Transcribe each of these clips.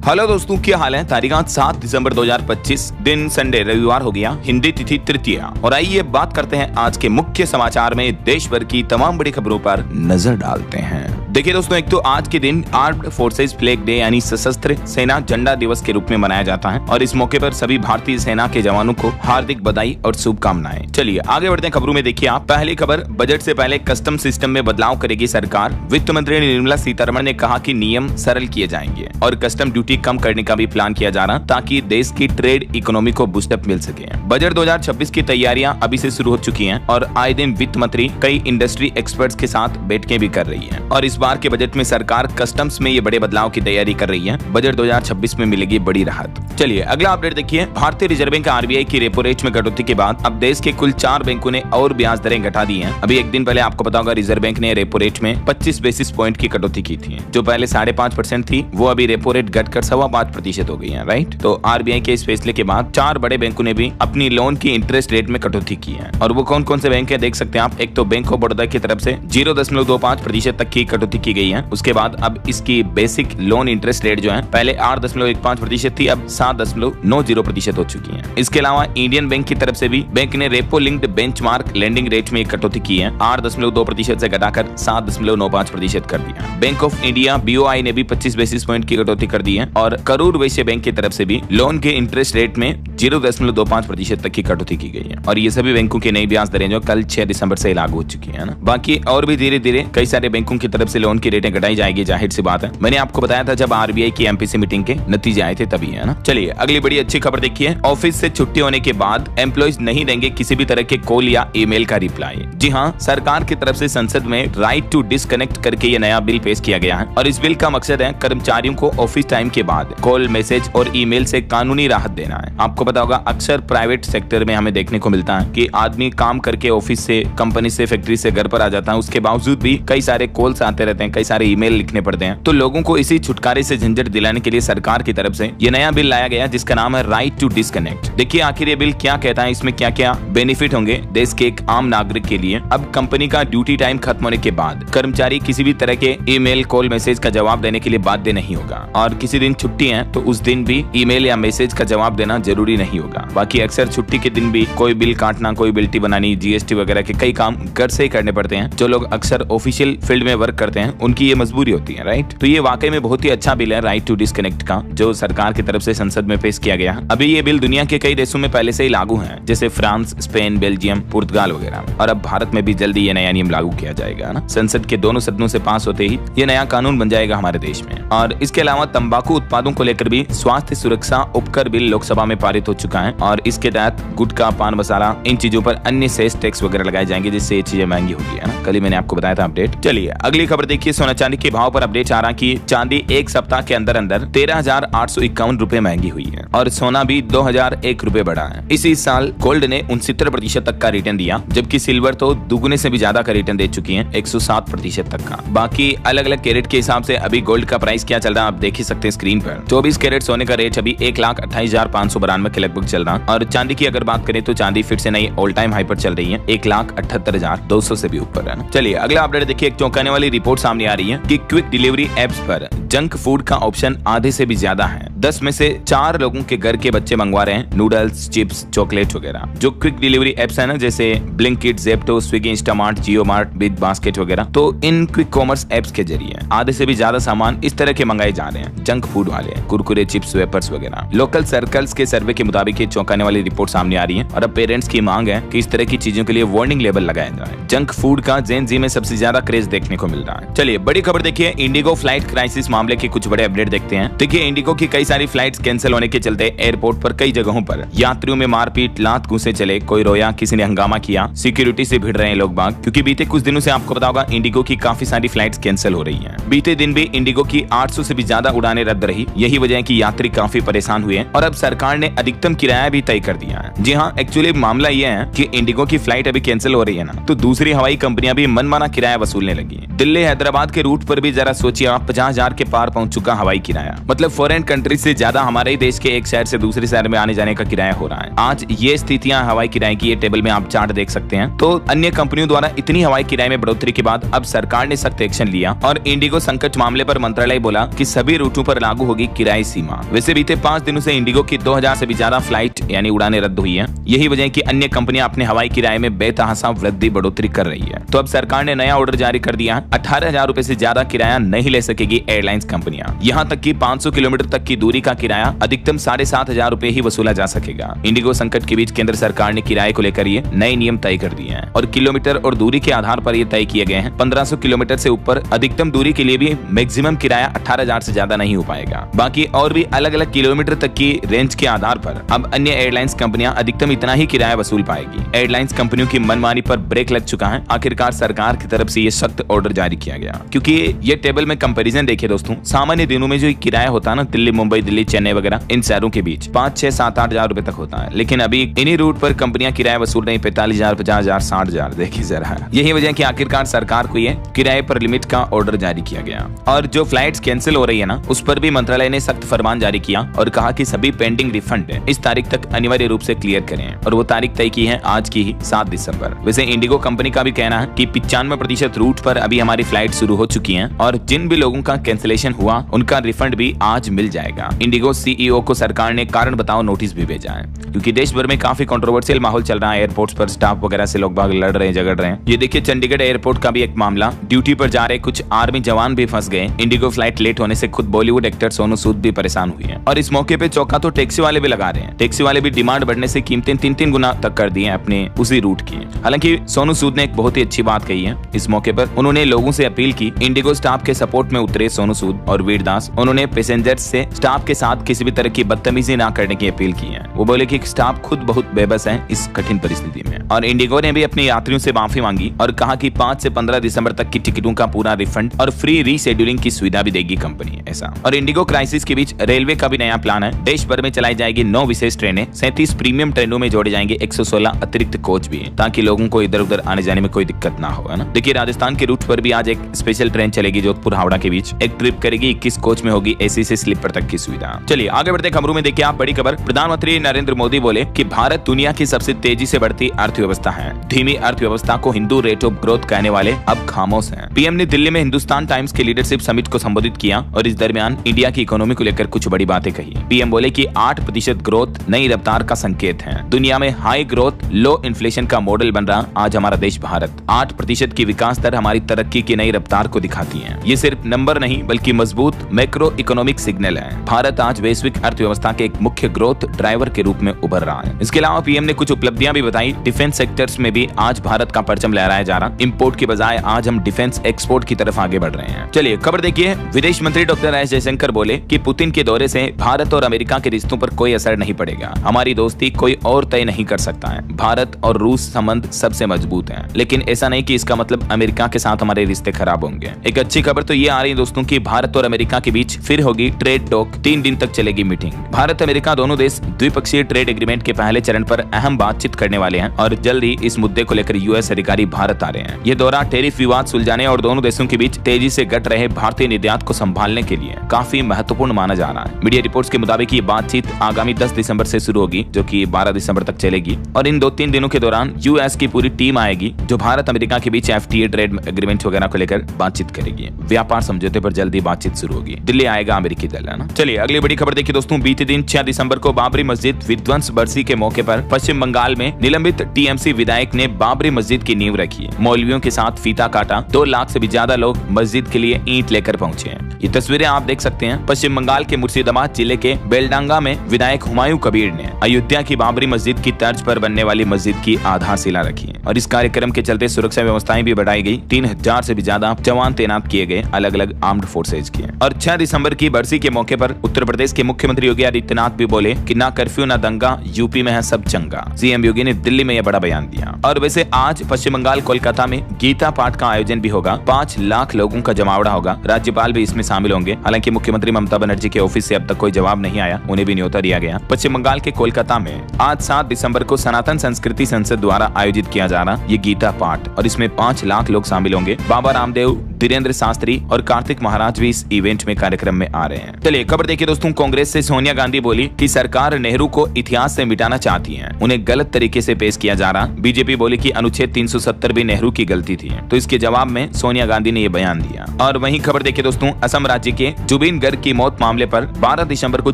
Hello दोस्तों, क्या हाल है। तारीख 7 दिसंबर 2025, दिन संडे रविवार हो गया, हिंदी तिथि तृतीया। और आइए बात करते हैं आज के मुख्य समाचार में देश भर की तमाम बड़ी खबरों पर नजर डालते हैं। देखिए दोस्तों, एक तो आज के दिन आर्म्ड फोर्सेस फ्लैग डे यानी सशस्त्र सेना झंडा दिवस के रूप में मनाया जाता है और इस मौके पर सभी भारतीय सेना के जवानों को हार्दिक बधाई और शुभकामनाएं। चलिए आगे बढ़ते हैं खबरों में। देखिए आप, पहली खबर, बजट से पहले कस्टम सिस्टम में बदलाव करेगी सरकार। वित्त मंत्री निर्मला सीतारमण ने कहा कि नियम सरल किए जाएंगे और कस्टम ड्यूटी कम करने का भी प्लान किया जा रहा ताकि देश की ट्रेड इकोनॉमी को बूस्टअप मिल सके। बजट 2026 की तैयारियां अभी से शुरू हो चुकी हैं और आए दिन वित्त मंत्री कई इंडस्ट्री एक्सपर्ट्स के साथ बैठकें भी कर रही है और इस बार के बजट में सरकार कस्टम्स में ये बड़े बदलाव की तैयारी कर रही है। बजट 2026 में मिलेगी बड़ी राहत। चलिए अगला अपडेट देखिए। भारतीय रिजर्व बैंक आरबीआई की रेपो रेट में कटौती के बाद अब देश के कुल 4 बैंकों ने और ब्याज दरें घटा दी हैं। अभी एक दिन पहले आपको पता होगा, रिजर्व बैंक ने रेपो रेट में 25 बेसिस पॉइंट की कटौती की थी। जो पहले 5.5% थी वो अभी रेपो रेट घटकर 5.25% हो गई है, राइट। तो आरबीआई के इस फैसले के बाद 4 बड़े बैंकों ने भी अपनी लोन की इंटरेस्ट रेट में कटौती की है। और वो कौन कौन से बैंक है देख सकते हैं आप। एक तो बैंक ऑफ बड़ौदा की तरफ से 0.25% तक की कटौती की गई है। उसके बाद अब इसकी बेसिक लोन इंटरेस्ट रेट जो है पहले 8.15% थी, अब 7.90% हो चुकी है। इसके अलावा इंडियन बैंक की तरफ से भी बैंक ने repo linked benchmark lending rate में कटौती की है। 8.2% से घटाकर 7.95% कर दिया। बैंक ऑफ इंडिया बीओआई ने भी 25 बेसिस पॉइंट की कटौती कर दी है और करूर वैश्य बैंक की तरफ से भी लोन के इंटरेस्ट रेट में 0.25% तक की कटौती की गई है। और ये सभी बैंकों की नई ब्याज दरें जो कल 6 दिसंबर से लागू हो चुकी है ना। बाकी और भी धीरे धीरे कई सारे बैंकों की तरफ से लोन की रेटें घटाई जाएगी, जाहिर सी बात है। मैंने आपको बताया था जब आरबीआई की एमपीसी मीटिंग के नतीजे आए थे तभी, है ना। चलिए अगली बड़ी अच्छी खबर देखिए। ऑफिस से छुट्टी होने के बाद एम्प्लॉइज नहीं देंगे किसी भी तरह के कॉल या ईमेल का रिप्लाई। जी हाँ, सरकार की तरफ से संसद में राइट टू डिस्कनेक्ट करके ये नया बिल पेश किया गया है और इस बिल का मकसद है कर्मचारियों को ऑफिस टाइम के बाद कॉल, मैसेज और ईमेल से कानूनी राहत देना है। आपको पता होगा, अक्सर प्राइवेट सेक्टर में हमें देखने को मिलता है कि आदमी काम करके ऑफिस से, कंपनी से, फैक्ट्री से घर पर आ जाता है, उसके बावजूद भी कई सारे कॉल्स आते रहते हैं, कई सारे ईमेल लिखने पड़ते हैं। तो लोगों को इसी छुटकारे से झंझट दिलाने के लिए सरकार की तरफ से ये नया बिल लाया गया जिसका नाम है राइट टू डिस्कनेक्ट। देखिए आखिर ये बिल क्या कहता है, इसमें क्या क्या बेनिफिट होंगे देश के एक आम नागरिक के लिए। अब कंपनी का ड्यूटी टाइम खत्म होने के बाद कर्मचारी किसी भी तरह के ईमेल, कॉल, मैसेज का जवाब देने के लिए बाध्य नहीं होगा और किसी दिन छुट्टी है तो उस दिन भी ईमेल या मैसेज का जवाब देना जरूरी नहीं होगा। बाकी अक्सर छुट्टी के दिन भी कोई बिल काटना, कोई बिल्टी बनानी, जीएसटी वगैरह के कई काम घर से ही करने पड़ते हैं। जो लोग अक्सर ऑफिशियल फील्ड में वर्क करते हैं उनकी ये मजबूरी होती है, राइट। तो ये वाकई में बहुत ही अच्छा बिल है राइट टू डिस्कनेक्ट का, जो सरकार की तरफ से संसद में पेश किया गया है। अभी ये बिल दुनिया के कई देशों में पहले से ही लागू है, जैसे फ्रांस, स्पेन, बेल्जियम, पुर्तगाल वगैरह। और अब भारत में भी जल्दी ये नया नियम लागू किया जाएगा ना। संसद के दोनों सदनों से पास होते ही ये नया कानून बन जाएगा हमारे देश में। और इसके अलावा तंबाकू उत्पादों को लेकर भी स्वास्थ्य सुरक्षा उपकर बिल लोकसभा में पारित हो चुका है और इसके तहत गुटखा, पान मसाला, इन चीजों पर अन्य सेस टैक्स वगैरह लगाए जाएंगे, जिससे ये चीजें महंगी होगी, है ना। कल ही मैंने आपको बताया था अपडेट। चलिए अगली खबर देखिए। सोना चांदी के भाव पर अपडेट आ रहा कि चांदी एक सप्ताह के अंदर 13,851 रुपए महंगी हुई है और सोना भी 2,001 रुपए बढ़ा है। इसी साल गोल्ड ने 69% तक का रिटर्न दिया, जबकि सिल्वर तो दुगने से भी ज्यादा का रिटर्न दे चुकी है, 107% तक का। बाकी अलग अलग कैरेट के हिसाब से अभी गोल्ड का प्राइस क्या चल रहा है आप देख ही सकते हैं स्क्रीन पर। 24 कैरेट सोने का रेट अभी 1,28,592 के लगभग चल रहा है और चांदी की अगर बात करें तो चांदी फिर से नई ऑल टाइम हाई पर चल रही है, 1,78,200 से भी ऊपर है। चलिए अगला अपडेट देखिए। एक चौंकाने वाली रिपोर्ट सामने आ रही है कि क्विक डिलीवरी एप्स पर जंक फूड का ऑप्शन आधे से भी ज्यादा है। 10 में से 4 लोगों के घर के बच्चे मंगवा रहे हैं नूडल्स, चिप्स, चॉकलेट वगैरह। जो क्विक डिलीवरी एप्स है ना, जैसे ब्लिंकिट, जेप्टो, स्विगी, इंस्टामार्ट, जियो मार्ट, बिग बास्केट वगैरह, तो इन क्विक कॉमर्स एप्स के जरिए आधे से भी ज्यादा सामान इस तरह के मंगाए जा रहे हैं, जंक फूड वाले, कुरकुरे, चिप्स, वेपर्स वगैरह। लोकल सर्कल्स के सर्वे के मुताबिक ये चौंकाने वाली रिपोर्ट सामने आ रही है और अब पेरेंट्स की मांग है कि इस तरह की चीजों के लिए वार्निंग लेबल लगाया जाए। जंक फूड का जेन जी में सबसे ज्यादा क्रेज देखने को मिल रहा है। चलिए बड़ी खबर देखिए। इंडिगो फ्लाइट क्राइसिस मामले के कुछ बड़े अपडेट देखते हैं। देखिए इंडिगो की कई सारी फ्लाइट्स कैंसिल होने के चलते एयरपोर्ट पर कई जगहों पर यात्रियों में मारपीट, लात घूंसे चले, कोई रोया, किसी ने हंगामा किया, सिक्योरिटी से भिड़ रहे हैं लोग बाग, क्योंकि बीते कुछ दिनों से आपको पता होगा इंडिगो की काफी सारी फ्लाइट्स कैंसिल हो रही हैं। बीते दिन भी इंडिगो की 800 से भी ज्यादा उड़ानें रद्द रही। यही वजह है कि यात्री काफी परेशान हुए और अब सरकार ने अधिकतम किराया भी तय कर दिया है। जी हाँ, एक्चुअली मामला यह है कि इंडिगो की फ्लाइट अभी कैंसिल हो रही है ना, तो दूसरी हवाई कंपनियां भी मनमाना किराया वसूलने लगी। दिल्ली हैदराबाद के रूट पर भी जरा सोचिए आप, 50,000 के पार पहुंच चुका हवाई किराया। मतलब फॉरेन कंट्री से ज्यादा हमारे देश के एक शहर से दूसरे शहर में आने जाने का किराया हो रहा है। आज ये स्थितियां हवाई किराए की, ये टेबल में आप चार्ट देख सकते हैं। तो अन्य कंपनियों द्वारा इतनी हवाई किराए में बढ़ोतरी के बाद अब सरकार ने सख्त एक्शन लिया और इंडिगो संकट मामले पर मंत्रालय बोला कि सभी रूटों पर लागू होगी किराए सीमा। वैसे बीते 5 दिनों से इंडिगो की 2000 से भी ज्यादा फ्लाइट यानी उड़ानें रद्द हुई है। यही वजह है कि अन्य कंपनियां अपने हवाई किराए में बेतहाशा वृद्धि बढ़ोतरी कर रही है। तो अब सरकार ने नया ऑर्डर जारी कर दिया है, 18,000 रुपए से ज्यादा किराया नहीं ले सकेगी एयरलाइंस कंपनियां। यहाँ तक कि 500 किलोमीटर तक की दूरी का किराया अधिकतम 7,500 रुपए ही वसूला जा सकेगा। इंडिगो संकट के बीच केंद्र सरकार ने किराए को लेकर ये नए नियम तय कर दिए हैं और किलोमीटर और दूरी के आधार पर ये तय किए गए हैं। 1500 किलोमीटर से ऊपर अधिकतम दूरी के लिए भी मैक्सिमम किराया 18,000 से ज्यादा नहीं हो पाएगा। बाकी और भी अलग अलग किलोमीटर तक की रेंज के आधार पर अब अन्य एयरलाइंस कंपनियां अधिकतम इतना ही किराया वसूल पाएगी। एयरलाइंस कंपनियों की मनमानी पर ब्रेक लग चुका है। आखिरकार सरकार की तरफ से ये सख्त ऑर्डर जारी किया गया, क्योंकि ये टेबल में कंपैरिजन देखिए दोस्तों, सामान्य दिनों में जो किराया होता है ना, दिल्ली, मुंबई, दिल्ली, चेन्नई वगैरह इन शहरों के बीच 5, 6, 7, 8,000 रुपए तक होता है। लेकिन अभी इन्हीं रूट पर कंपनियां किराया वसूल रही 45,000, 50,000, 60,000। देखिए जरा, यही वजह कि आखिरकार सरकार को ये किराए पर लिमिट का ऑर्डर जारी किया गया। और जो फ्लाइट्स कैंसिल हो रही है ना, उस पर भी मंत्रालय ने सख्त फरमान जारी किया और कहा कि सभी पेंडिंग रिफंड इस तारीख तक अनिवार्य रूप से क्लियर करें। और वो तारीख तय की है आज की ही 7 दिसंबर। वैसे इंडिगो कंपनी का भी कहना है कि 95% रूट पर अभी हमारी फ्लाइट शुरू हो चुकी हैं और जिन भी लोगों का कैंसिलेशन हुआ उनका रिफंड भी आज मिल जाएगा। इंडिगो सीईओ को सरकार ने कारण बताओ नोटिस भी भेजा है, क्योंकि देश भर में काफी कंट्रोवर्शियल माहौल चल रहा है। एयरपोर्ट्स पर स्टाफ वगैरह से लोग बाग लड़ रहे हैं, झगड़ रहे हैं। ये देखिए चंडीगढ़ एयरपोर्ट का भी एक मामला, ड्यूटी पर जा रहे कुछ आर्मी जवान भी फंस गए। इंडिगो फ्लाइट लेट होने से खुद बॉलीवुड एक्टर सोनू सूद भी परेशान हुए हैं। और इस मौके पे चौका तो टैक्सी वाले भी लगा रहे हैं। टैक्सी वाले भी डिमांड बढ़ने से कीमतें 3-3 गुना तक कर दी हैं अपने उसी रूट की। हालांकि सोनू सूद ने एक बहुत ही अच्छी बात कही है इस मौके पर। उन्होंने लोगों से अपील की, इंडिगो स्टाफ के सपोर्ट में उतरे सोनू सूद और वीरदास। उन्होंने पैसेंजर्स से स्टाफ के साथ किसी भी तरह की बदतमीजी ना करने की अपील की है। वो बोले कि स्टाफ खुद बहुत बेबस है इस कठिन परिस्थिति में। और इंडिगो ने भी अपने यात्रियों से माफी मांगी और कहा कि 5 से 15 दिसंबर तक की टिकटों का पूरा रिफंड और फ्री रीशेड्यूलिंग की सुविधा भी देगी कंपनी ऐसा। और इंडिगो क्राइसिस के बीच रेलवे का भी नया प्लान है। देश भर में चलाई जाएगी 9 विशेष ट्रेनें, 37 प्रीमियम ट्रेनों में जोड़े जाएंगे 116 अतिरिक्त कोच भी, ताकि लोगों को इधर उधर आने जाने में कोई दिक्कत ना हो, है ना। देखिए राजस्थान के रूट पर भी आज एक स्पेशल ट्रेन चलेगी जोधपुर हावड़ा के बीच। एक ट्रिप करेगी 21 कोच में होगी एसी से स्लीपर तक की सुविधा। चलिए आगे बढ़ते खबरों में देखिए आप बड़ी खबर। प्रधानमंत्री नरेंद्र मोदी बोले कि भारत दुनिया की सबसे तेजी से बढ़ती अर्थव्यवस्था है। धीमी अर्थव्यवस्था को हिंदू रेट ऑफ ग्रोथ कहने वाले अब खामोश हैं। पीएम ने दिल्ली में हिंदुस्तान टाइम्स के लीडरशिप समिट को संबोधित किया और इस दरमियान इंडिया की इकोनॉमी को लेकर कुछ बड़ी बातें कही। पीएम बोले कि 8% ग्रोथ नई रफ्तार का संकेत है। दुनिया में हाई ग्रोथ लो इन्फ्लेशन का मॉडल बन रहा आज हमारा देश भारत। 8% की विकास दर हमारी तरक्की की नई रफ्तार को दिखाती है। ये सिर्फ नंबर नहीं बल्कि मजबूत मैक्रो इकोनॉमिक सिग्नल है। भारत आज वैश्विक अर्थव्यवस्था के एक मुख्य ग्रोथ ड्राइवर के रूप में उभर रहा है। इसके अलावा पीएम ने कुछ उपलब्धियां भी बताई। डिफेंस सेक्टर्स में भी आज भारत का परचम लहराया जा रहा। इंपोर्ट की बजाय आज हम डिफेंस एक्सपोर्ट की तरफ आगे बढ़ रहे हैं। चलिए खबर देखिए। विदेश मंत्री डॉक्टर एस जयशंकर बोले कि पुतिन के दौरे से भारत और अमेरिका के रिश्तों पर कोई असर नहीं पड़ेगा। हमारी दोस्ती कोई और तय नहीं कर सकता है। भारत और रूस संबंध सबसे मजबूत हैं, लेकिन ऐसा नहीं कि इसका मतलब अमेरिका के साथ हमारे रिश्ते खराब होंगे। एक अच्छी खबर तो ये आ रही है दोस्तों कि भारत और अमेरिका के बीच फिर होगी ट्रेड टॉक। 3 दिन तक चलेगी मीटिंग। भारत अमेरिका दोनों देश द्विपक्षीय ट्रेड एग्रीमेंट के पहले चरण पर अहम बातचीत करने वाले हैं और जल्द ही इस मुद्दे को लेकर यूएस अधिकारी भारत आ रहे हैं। ये दौरा टैरिफ विवाद सुलझाने और दोनों देशों के बीच तेजी से घट रहे भारतीय निर्यात को संभालने के लिए काफी महत्वपूर्ण माना जा रहा है। मीडिया रिपोर्ट्स के मुताबिक ये बातचीत आगामी 10 दिसंबर से शुरू होगी, जो कि 12 दिसंबर तक चलेगी। और इन 2-3 दिनों के दौरान यूएस की पूरी टीम आएगी, जो भारत अमेरिका के बीच एफटीए ट्रेड एग्रीमेंट वगैरह को लेकर बातचीत करेगी। व्यापार समझौते पर जल्दी बातचीत शुरू होगी। दिल्ली आएगा अमेरिकी दल, है ना। चलिए अगली बड़ी खबर देखिए दोस्तों। बीते दिन 6 दिसंबर को बाबरी मस्जिद विध्वंस बरसी के मौके पर पश्चिम बंगाल में निलंबित टीएमसी विधायक ने बाबरी मस्जिद की नींव रखी। मौलवियों के साथ फीता काटा। 2 लाख से भी ज्यादा लोग मस्जिद के लिए ईंट लेकर पहुंचे हैं। ये तस्वीरें आप देख सकते हैं। पश्चिम बंगाल के मुर्शिदाबाद जिले के बेलडांगा में विधायक हुमायूं कबीर ने अयोध्या की बाबरी मस्जिद की तर्ज पर बनने वाली मस्जिद की आधारशिला रखी है। और इस कार्यक्रम के चलते सुरक्षा व्यवस्थाएं भी बढ़ाई गई। 3000 से भी ज्यादा जवान तैनात किए गए, अलग अलग आर्म्ड फोर्सेज के। और 6 दिसंबर की बरसी के मौके पर उत्तर प्रदेश के मुख्यमंत्री योगी आदित्यनाथ भी बोले कि ना कर्फ्यू ना दंगा, यूपी में है सब चंगा। सीएम योगी ने दिल्ली में यह बड़ा बयान दिया। और वैसे आज पश्चिम बंगाल कोलकाता में गीता पाठ का आयोजन भी होगा। 5 लाख लोगों का जमावड़ा होगा। राज्यपाल भी इसमें शामिल होंगे। हालांकि मुख्यमंत्री ममता बनर्जी के ऑफिस से अब तक कोई जवाब नहीं आया, उन्हें भी न्योता दिया गया। पश्चिम बंगाल के कोलकाता में आज 7 दिसंबर को सनातन संस्कृति संसद द्वारा आयोजित किया जा रहा ये गीता पाठ, और इसमें 5 लाख लोग शामिल होंगे। बाबा रामदेव, धीरेन्द्र शास्त्री और कार्तिक महाराज भी इस इवेंट में कार्यक्रम में आ रहे हैं। चलिए खबर देखिए दोस्तों, कांग्रेस से सोनिया गांधी बोली कि सरकार नेहरू को इतिहास से मिटाना चाहती है, उन्हें गलत तरीके से पेश किया जा रहा। बीजेपी बोली कि अनुच्छेद 370 भी नेहरू की गलती थी। तो इसके जवाब में सोनिया गांधी ने यह बयान दिया। और वहीं खबर देखिए दोस्तों, असम राज्य के जुबिन गर्ग की मौत मामले पर 12 दिसंबर को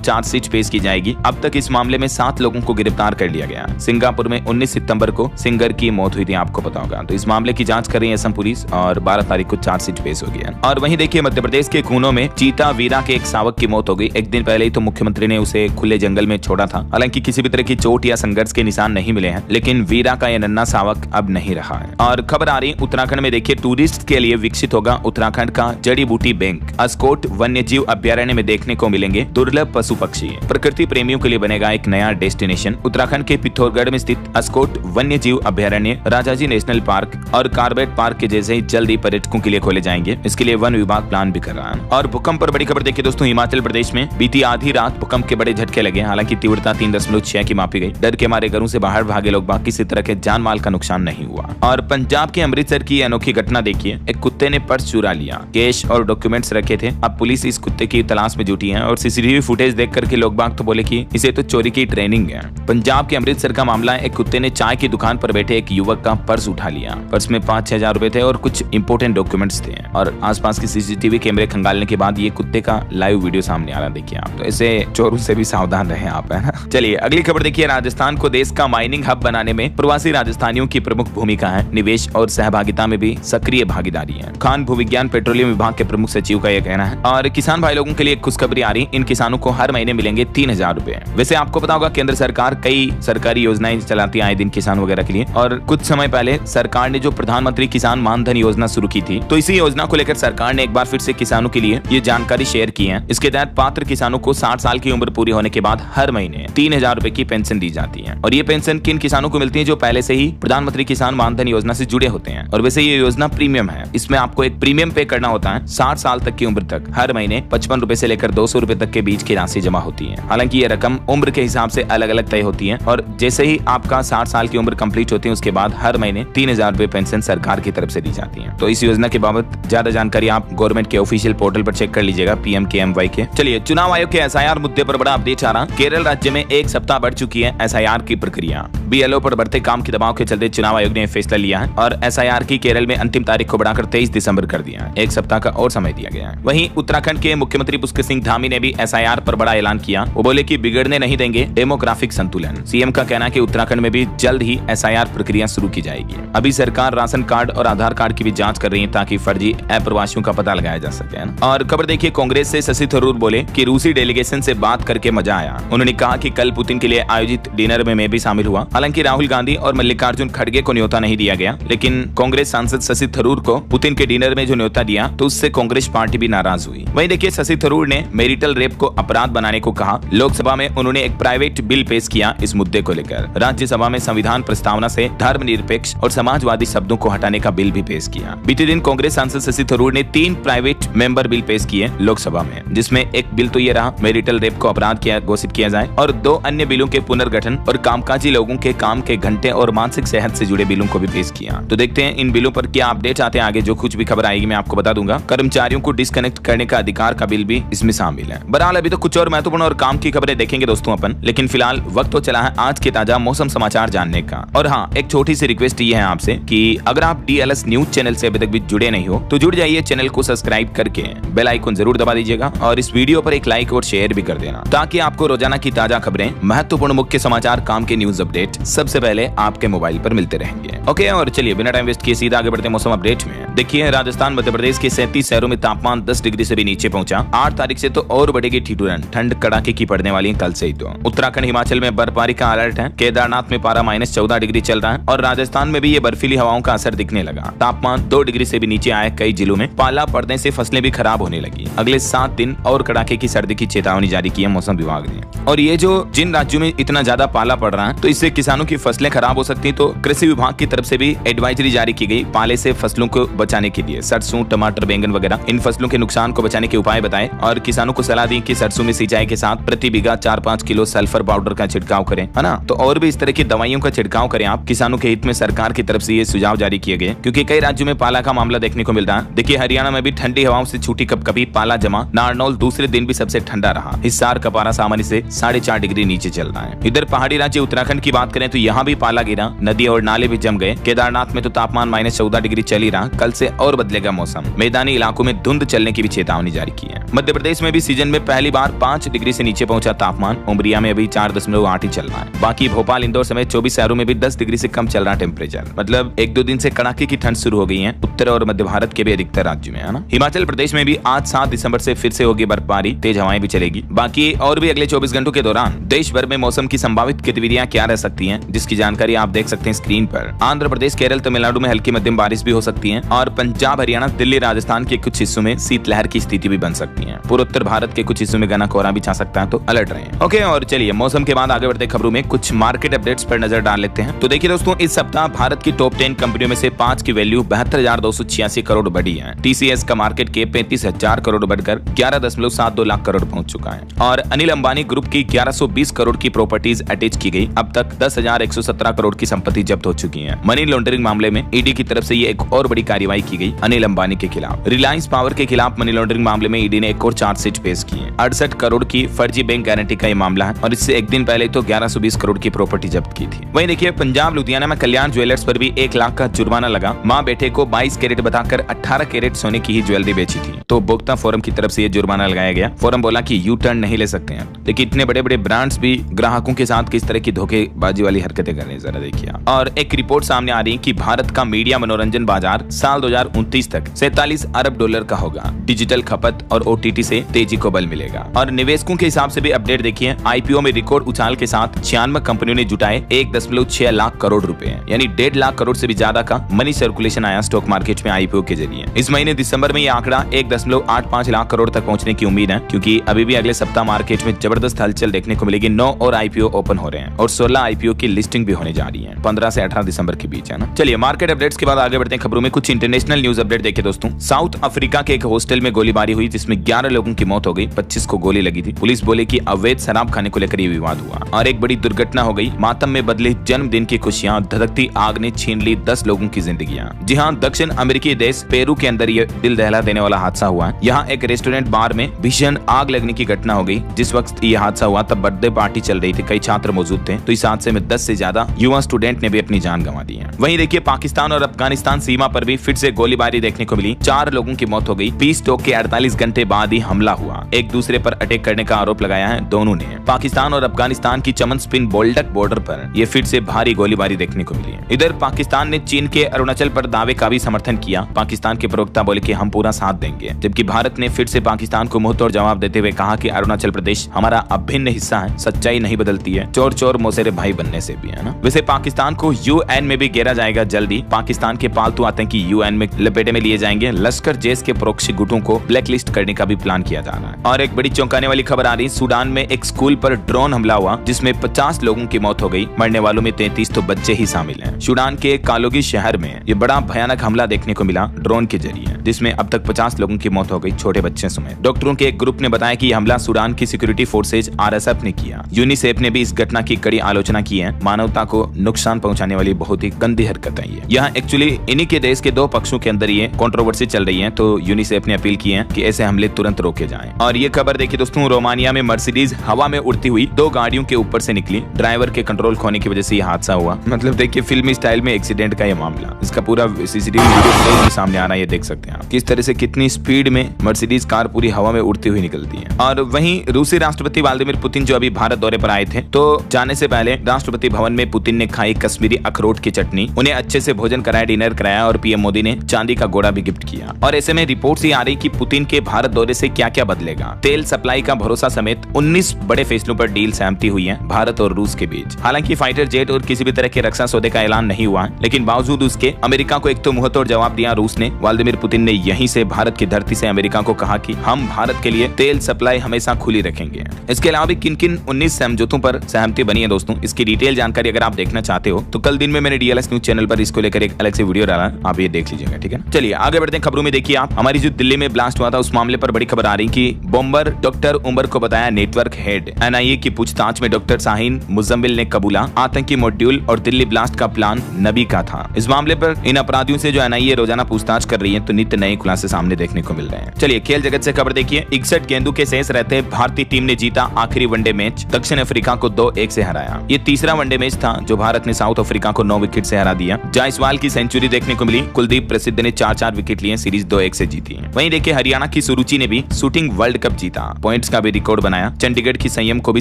चार्जशीट पेश की जाएगी। अब तक इस मामले में 7 लोगों को गिरफ्तार कर लिया गया। सिंगापुर में 19 सितंबर को सिंगर की मौत हुई थी, आपको पता होगा। तो इस मामले की जांच कर रही है असम पुलिस और 12 तारीख को चार्जशीट पेश हो गया। और वहीं देखिए मध्य प्रदेश के खूनो में चीता वीरा के एक शावक की मौत हो गई। एक दिन पहले ही तो मुख्यमंत्री ने उसे खुले जंगल में छोड़ा था। हालांकि किसी भी तरह की चोट या संघर्ष के निशान नहीं मिले हैं, लेकिन वीरा का यह नन्हा शावक अब नहीं रहा है। और खबर आ रही उत्तराखंड में देखिए, टूरिस्ट के लिए विकसित होगा उत्तराखंड का जड़ी बूटी बैंक। अस्कोट वन्यजीव अभ्यारण्य में देखने को मिलेंगे दुर्लभ पशु पक्षी। प्रकृति प्रेमियों के लिए बनेगा एक नया डेस्टिनेशन। उत्तराखंड के पिथौरागढ़ में स्थित अस्कोट वन्यजीव अभ्यारण्य, राजाजी नेशनल पार्क और कार्बेट पार्क के जैसे ही जल्दी पर्यटकों के लिए खोले जाएंगे। इसके लिए वन विभाग प्लान भी कर रहा है। और भूकंप पर बड़ी खबर देखिए दोस्तों, हिमाचल प्रदेश में बीती आधी रात भूकंप के बड़े झटके लगे। हालांकि तीव्रता 3.6 की मापी गई। डर के मारे घरों से बाहर भागे लोग, बाकी किसी तरह के जान माल का नुकसान नहीं हुआ। और पंजाब के अमृतसर की अनोखी घटना देखिए, एक कुत्ते ने पर्स चुरा लिया, कैश और डॉक्यूमेंट्स रखे थे। अब पुलिस इस कुत्ते की तलाश में जुटी है और सीसीटीवी फुटेज देख करके लोग बाग तो बोले कि इसे तो चोरी की ट्रेनिंग है। पंजाब के अमृतसर का मामला है। एक कुत्ते ने चाय की दुकान पर बैठे एक युवक का पर्स उठा लिया। पर्स में 5-6 हजार रुपए थे और कुछ इंपोर्टेंट डॉक्यूमेंट्स थे। और आसपास की सीसीटीवी कैमरे खंगालने के बाद ये कुत्ते का लाइव वीडियो सामने आ रहा, देखिए आप। तो ऐसे चोरों से भी सावधान रहे आप, है ना। चलिए अगली खबर देखिए, राजस्थान को देश का माइनिंग हब बनाने में प्रवासी राजस्थानियों की प्रमुख भूमिका है। निवेश और सहभागिता में भी सक्रिय भागीदारी है। खान भूविज्ञान पेट्रोलियम विभाग के प्रमुख सचिव का यह कहना है। और किसान भाई लोगों के लिए खुशखबरी आ रही, इन किसानों को हर महीने मिलेंगे 3000 रुपए। वैसे आपको पता होगा केंद्र सरकार कई सरकारी योजनाएं चलाती है आए दिन किसान वगैरह के लिए। और कुछ समय पहले सरकार ने जो प्रधानमंत्री किसान मानधन योजना शुरू की थी, तो इसी योजना को लेकर सरकार ने एक बार फिर से किसानों के लिए ये जानकारी शेयर की है। इसके तहत पात्र किसानों को 60 साल की उम्र पूरी होने के बाद हर महीने 3000 रुपए की पेंशन दी जाती है। और ये पेंशन किन किसानों को मिलती है? जो पहले से ही प्रधानमंत्री किसान मानधन योजना से जुड़े होते हैं। और वैसे ये योजना प्रीमियम है, इसमें आपको एक प्रीमियम पे करना होता है। 60 साल तक की उम्र तक हर महीने 55 रुपए से लेकर 200 रुपए तक के बीच की राशि जमा होती है। हालांकि ये रकम उम्र के हिसाब से अलग अलग तय होती है। और जैसे ही आपका 60 साल की उम्र कंप्लीट होती है, उसके बाद हर महीने 3000 रुपए पेंशन सरकार की तरफ से दी जाती है। तो इस योजना के बाबत ज्यादा जानकारी आप गवर्नमेंट के ऑफिशियल पोर्टल पर चेक कर लीजिएगा, PMKMY के। चलिए चुनाव आयोग के SIR मुद्दे पर बड़ा अपडेट आ रहा। केरल राज्य में एक सप्ताह बढ़ चुकी है SIR की प्रक्रिया। BLO पर बढ़ते काम के दबाव के चलते चुनाव आयोग ने फैसला लिया है और SIR की केरल में अंतिम तारीख को बढ़ाकर 23 दिसंबर कर दिया है। एक सप्ताह का और समय दिया गया है। वहीं उत्तराखंड के मुख्यमंत्री पुष्कर सिंह धामी ने भी SIR पर बड़ा ऐलान किया। वो बोले कि बिगड़ने नहीं देंगे डेमोग्राफिक संतुलन। CM का कहना है कि उत्तराखंड में भी जल्द ही SIR प्रक्रिया शुरू की जाएगी। अभी सरकार राशन कार्ड और आधार कार्ड की भी जांच कर रही है ताकि फर्जी अप्रवासियों का पता लगाया जा सके। और खबर देखिए, कांग्रेस से शशि थरूर बोले कि रूसी डेलीगेशन से बात करके मजा आया। उन्होंने कहा कि कल पुतिन के लिए आयोजित डिनर में मैं भी शामिल हुआ। हालांकि राहुल गांधी और मल्लिकार्जुन खड़गे को न्योता नहीं दिया गया, लेकिन कांग्रेस सांसद शशि थरूर को पुतिन के डिनर में जो न्योता दिया तो उससे कांग्रेस पार्टी भी नाराज हुई। वहीं देखिए, शशि थरूर ने मैरिटल रेप को अपराध बनाने को कहा। लोकसभा में उन्होंने एक प्राइवेट बिल पेश किया इस मुद्दे को लेकर। राज्यसभा में संविधान प्रस्तावना से धर्मनिरपेक्ष और समाजवादी शब्दों को हटाने का बिल भी पेश किया। बीते दिन कांग्रेस सांसद शशि थरूर ने 3 प्राइवेट मेंबर बिल पेश किए लोकसभा में, जिसमें एक बिल तो ये रहा मैरिटल रेप को अपराध घोषित किया जाए और 2 अन्य बिलों के पुनर्गठन और कामकाजी लोगों के काम के घंटे और मानसिक सेहत से जुड़े बिलों को भी पेश किया। तो देखते हैं इन बिलों पर क्या अपडेट आते हैं आगे। जो कुछ भी खबर आएगी मैं आपको बता दूंगा। कर्मचारियों को डिस्कनेक्ट करने का अधिकार का बिल भी इसमें शामिल है। बहरहाल अभी तो कुछ और महत्वपूर्ण और काम की खबरें देखेंगे दोस्तों अपन, लेकिन फिलहाल वक्त तो चला है आज के ताजा मौसम समाचार जानने का। और हाँ, एक छोटी सी रिक्वेस्ट ये है आपसे कि अगर आप DLS न्यूज चैनल से अभी तक भी जुड़े नहीं हो तो जुड़ जाइए, चैनल को सब्सक्राइब करके बेल आइकन जरूर दबा दीजिएगा और इस वीडियो पर एक लाइक और शेयर भी कर देना, ताकि आपको रोजाना की ताजा खबरें, महत्वपूर्ण मुख्य समाचार, काम के न्यूज अपडेट सबसे पहले आपके मोबाइल पर मिलते रहेंगे। ओके, और चलिए बिना टाइम वेस्ट किए सीधा आगे बढ़ते मौसम अपडेट में। देखिए, राजस्थान मध्य प्रदेश के 37 शहरों में तापमान 10 डिग्री से भी नीचे पहुंचा। 8 तारीख से तो और बढ़ेगी ठिठुरन, ठंड कड़ाके की पड़ने वाली है कल से ही। तो उत्तराखंड हिमाचल में बर्फबारी का अलर्ट है। केदारनाथ में पारा -14 डिग्री चल रहा है और राजस्थान में भी ये बर्फीली हवाओं का असर दिखने लगा। तापमान 2 डिग्री से भी नीचे आया कई जिलों में। पाला पड़ने से फसलें भी खराब होने लगी। अगले 7 दिन और कड़ाके की सर्दी की चेतावनी जारी की है मौसम विभाग ने। और ये जो जिन राज्यों में इतना ज्यादा पाला पड़ रहा है तो इससे किसानों की फसलें खराब हो सकती है। तो कृषि विभाग की तरफ से भी एडवाइजरी जारी की गई पाले से फसलों को बचाने के लिए। सरसों, टमाटर, बैंगन वगैरह इन फसलों के नुकसान को बचाने के उपाय बताए और किसानों को सलाह दी कि सरसों में सिंचाई के साथ प्रति बीघा 4-5 किलो सल्फर पाउडर का छिड़काव करें, है ना। तो और भी इस तरह की दवाइयों का छिड़काव करें आप। किसानों के हित में सरकार की तरफ से ये सुझाव जारी किए गए, क्योंकि कई राज्यों में पाला का मामला देखने को मिल रहा है। देखिए हरियाणा में भी ठंडी हवाओं से छूटी कभी पाला जमा। नारनौल दूसरे दिन भी सबसे ठंडा रहा। हिसार का पारा सामान्य से 4.5 डिग्री नीचे चल रहा है। इधर पहाड़ी राज्य उत्तराखंड की बात करें तो यहाँ भी पाला गिरा, नदी और नाले भी जम गए। केदारनाथ में तो तापमान -14 डिग्री चल ही रहा। कल से और बदलेगा मौसम। मैदानी इलाकों में धुंध चलने की भी चेतावनी जारी की है। मध्य प्रदेश में भी सीजन में पहली बार 5 डिग्री से नीचे पहुंचा तापमान। उमरिया में अभी 4.8 ही चल रहा है। बाकी भोपाल, इंदौर समेत 24 शहरों में भी 10 डिग्री से कम चल रहा टेम्परेचर। मतलब 1-2 दिन से कड़ाके की ठंड शुरू हो गई है उत्तर और मध्य भारत के भी अधिकतर राज्यों में, है ना। हिमाचल प्रदेश में भी आज 7 दिसंबर से फिर से होगी बर्फबारी, तेज हवाएं भी चलेगी। बाकी और भी अगले 24 घंटों के दौरान देश भर में मौसम की संभावित गतिविधियां क्या रह सकती हैं, जिसकी जानकारी आप देख सकते हैं स्क्रीन पर। आंध्र प्रदेश, केरल, तमिलनाडु में हल्की मध्यम बारिश भी हो सकती है और पंजाब, हरियाणा, दिल्ली, राजस्थान के कुछ हिस्सों में शीतलहर की स्थिति भी बन सकती है। पूर्वोत्तर भारत के कुछ हिस्सों में घना कोहरा भी छा सकता है, तो अलर्ट रहें। ओके, और चलिए मौसम के बाद आगे बढ़ते खबरों में कुछ मार्केट अपडेट्स पर नजर डाल लेते हैं। तो देखिए दोस्तों, इस सप्ताह भारत की टॉप 10 कंपनियों में से 5 की वैल्यू 72,286 करोड़ बढ़ी है। TCS का मार्केट कैप 35,000 करोड़ बढ़कर 11.72 लाख करोड़ पहुंच चुका है और अनिल अंबानी ग्रुप की 1120 करोड़ की प्रॉपर्टीज अटैच की गई। अब तक 10,117 करोड़ की संपत्ति जब्त हो चुकी है। मनी लॉन्ड्रिंग मामले में ईडी की तरफ से ये एक और बड़ी कार्रवाई की गई अनिल अंबानी के खिलाफ। रिलायंस पावर के खिलाफ मनी लॉन्ड्रिंग मामले में ईडी ने एक और चार्जशीट पेश की है। 68 करोड़ की फर्जी बैंक गारंटी का ये मामला है और इससे एक दिन पहले तो 1120 करोड़ की प्रॉपर्टी जब्त की थी। वहीं देखिए पंजाब लुधियाना में कल्याण ज्वेलर्स पर भी 1 लाख का जुर्माना लगा। मां बेटे को 22 कैरेट बताकर 18 कैरेट सोने की ही ज्वेलरी बेची थी, तो उपभोक्ता फोरम की तरफ से ये जुर्माना लगाया गया। फोरम बोला कि यू टर्न नहीं ले सकते हैं, लेकिन इतने बड़े बड़े ब्रांड्स भी ग्राहकों के साथ किस तरह की धोखेबाजी वाली हरकतें कर रहे हैं, जरा देखिए। और एक रिपोर्ट सामने आ रही है कि भारत का मीडिया मनोरंजन बाजार साल 2029 तक 47 अरब डॉलर का होगा। डिजिटल खपत और OTT से तेजी को बल मिलेगा। और निवेशकों के हिसाब से भी अपडेट देखिए, IPO में रिकॉर्ड उछाल के साथ 96 कंपनियों ने जुटाए 1.6 लाख करोड़ रुपए, यानी 1.5 लाख करोड़ से भी ज्यादा का मनी सर्कुलेशन आया स्टॉक मार्केट में IPO के जरिए। इस महीने दिसंबर में यह आंकड़ा 1.85 लाख करोड़ तक पहुंचने की उम्मीद है, क्योंकि अभी भी अगले सप्ताह मार्केट में जबरदस्त हलचल देखने को मिलेगी। 9 और IPO ओपन हो रहे हैं और 16 IPO की लिस्टिंग भी होने जा रही है 15 से 18 दिसंबर के बीच, है ना। चलिए मार्केट अपडेट्स के बाद आगे बढ़ते हैं खबरों में। कुछ इंटरनेशनल न्यूज अपडेट देखिए दोस्तों। साउथ अफ्रीका के एक हॉस्टल में गोलीबारी हुई, जिसमें 11 लोगों की मौत हो गई, 25 को गोली लगी थी। पुलिस बोले कि अवैध शराब खाने को लेकर ये विवाद हुआ और एक बड़ी दुर्घटना हो गई। मातम में बदली जन्मदिन की खुशियां, धधकती आग ने छीन ली 10 लोगों की जिंदगियां। जी हां, दक्षिण अमेरिकी देश पेरू के अंदर ये दिल दहला देने वाला हादसा हुआ है। यहाँ एक रेस्टोरेंट बार में भीषण आग लगने की घटना हो गई। जिस वक्त ये हादसा हुआ तब बर्थडे पार्टी चल रही थी, कई छात्र मौजूद थे, तो इस हादसे में 10 से ज्यादा युवा स्टूडेंट ने भी अपनी जान गंवा दी है। वहीं देखिए पाकिस्तान और अफगानिस्तान सीमा पर भी फिर से गोलीबारी देखने को मिली। 4 लोगों की मौत हो गई। पीस टॉक के 48 घंटे बाद ही हमला हुआ। एक दूसरे पर अटैक करने का आरोप लगाया है दोनों ने। पाकिस्तान और अफगानिस्तान की चमन स्पिन बोल्डक बॉर्डर पर यह फिर से भारी गोलीबारी देखने को मिली है। इधर पाकिस्तान ने चीन के अरुणाचल पर दावे का भी समर्थन किया। पाकिस्तान के प्रवक्ता बोले कि हम पूरा साथ देंगे, जबकि भारत ने फिर से पाकिस्तान को मुंहतोड़ जवाब देते हुए कहा कि अरुणाचल प्रदेश हमारा अभिन्न हिस्सा है, सच्चाई नहीं बदलती है, चोर चोर मौसेरे भाई बनने से भी, है ना। वैसे पाकिस्तान को UN में भी घेरा जाएगा जल्दी। पाकिस्तान के पालतू आतंकी UN में लपेटे में लिए जाएंगे। लश्कर जैश के प्रोक्सी गुटों को ब्लैकलिस्ट करने का भी प्लान किया जा रहा है। और एक बड़ी चौंकाने वाली खबर आ रही, सूडान में एक स्कूल पर ड्रोन हमला हुआ, जिसमें 50 लोगों की मौत हो गई। मरने वालों में 33 तो बच्चे ही शामिल हैं। सूडान के कालोगी शहर में ये बड़ा भयानक हमला देखने को मिला ड्रोन के जरिए, जिसमें अब तक 50 लोगों की मौत हो गई, छोटे बच्चे समेत। डॉक्टरों के एक ग्रुप ने बताया कि यह हमला सूडान की सिक्योरिटी फोर्सेज RSF ने किया। यूनिसेफ ने भी इस घटना की कड़ी आलोचना की है। मानवता को नुकसान पहुंचाने वाली बहुत ही गंदी हरकत है ये। यहाँ एक्चुअली इन्हीं के देश के 2 पक्षों के अंदर ये कंट्रोवर्सी चल रही है, तो यूनिसेफ ने अपील की है कि ऐसे हमले तुरंत रोके जाएं। और ये खबर देखिए दोस्तों, रोमानिया में मर्सिडीज हवा में उड़ती हुई 2 गाड़ियों के ऊपर से निकली। ड्राइवर के कंट्रोल खोने की वजह से यह हादसा हुआ। मतलब देखिए फिल्मी स्टाइल में एक्सीडेंट का यह मामला। इसका पूरा CCTV वीडियो फुटेज भी सामने आ रहा है, ये देख सकते हैं आप किस तरह से कितनी स्पीड में मर्सिडीज कार पूरी हवा में उड़ती हुई निकलती है। और वहीं रूसी राष्ट्रपति व्लादिमीर पुतिन जो अभी भारत दौरे पर आए थे, तो जाने से पहले राष्ट्रपति भवन में पुतिन ने खाई कश्मीरी अखरोट की चटनी, उन्हें अच्छे से भोजन कराया, डिनर कराया और PM मोदी ने चांदी का घोड़ा भी गिफ्ट किया। और ऐसे में रिपोर्ट्स ये आ रही कि पुतिन के भारत दौरे से क्या क्या बदलेगा। तेल सप्लाई का भरोसा समेत 19 बड़े फैसलों पर डील सहमति हुई है भारत और रूस के बीच। हालांकि फाइटर जेट और किसी भी तरह के रक्षा सौदे का ऐलान नहीं हुआ, लेकिन बावजूद उसके अमेरिका को एक तो मुंहतोड़ जवाब दिया रूस ने। व्लादिमीर पुतिन ने यहीं से भारत की धरती से अमेरिका को कहा कि हम भारत के लिए तेल सप्लाई हमेशा खुली रखेंगे। इसके अलावा भी किन किन 19 समझौतों पर सहमति बनी है दोस्तों, इसकी डिटेल जानकारी अगर आप देखना चाहते हो तो कल दिन में मैंने DLS न्यूज चैनल पर इसको लेकर एक अलग से वीडियो डाला, आप ये देख लीजिएगा, ठीक है ना। चलिए आगे बढ़ते हैं खबरों में। देखिए आप, हमारी जो दिल्ली में ब्लास्ट हुआ था उस मामले पर बड़ी खबर आ रही कि बॉम्बर डॉक्टर उमर को बताया नेटवर्क हेड। एनआईए की पूछताछ में डॉक्टर शाहीन मुजम्मिल ने कबूला आतंकी मॉड्यूल और दिल्ली ब्लास्ट का प्लान नबी का था। इस मामले पर इन अपराधियों से जो एनआईए रोजाना पूछताछ कर रही है तो नित्य नए खुलासे सामने देखने को मिल रहे हैं। चलिए खेल जगत से खबर देखिए। 61 गेंदों के शेष रहते भारतीय टीम ने जीता आखिरी वनडे मैच, दक्षिण अफ्रीका को 2-1 से हराया। ये तीसरा वनडे मैच था जो भारत ने साउथ अफ्रीका को 9 विकेट से हरा दिया। जायसवाल की सेंचुरी देखने को मिली। कुलदीप प्रसिद्ध ने 4-4 विकेट लिए, सीरीज 2-1 से जीती। वहीं देखिए हरियाणा की सुरुचि ने भी शूटिंग वर्ल्ड कप जीता, पॉइंट्स का भी रिकॉर्ड बनाया। चंडीगढ़ की संयम को भी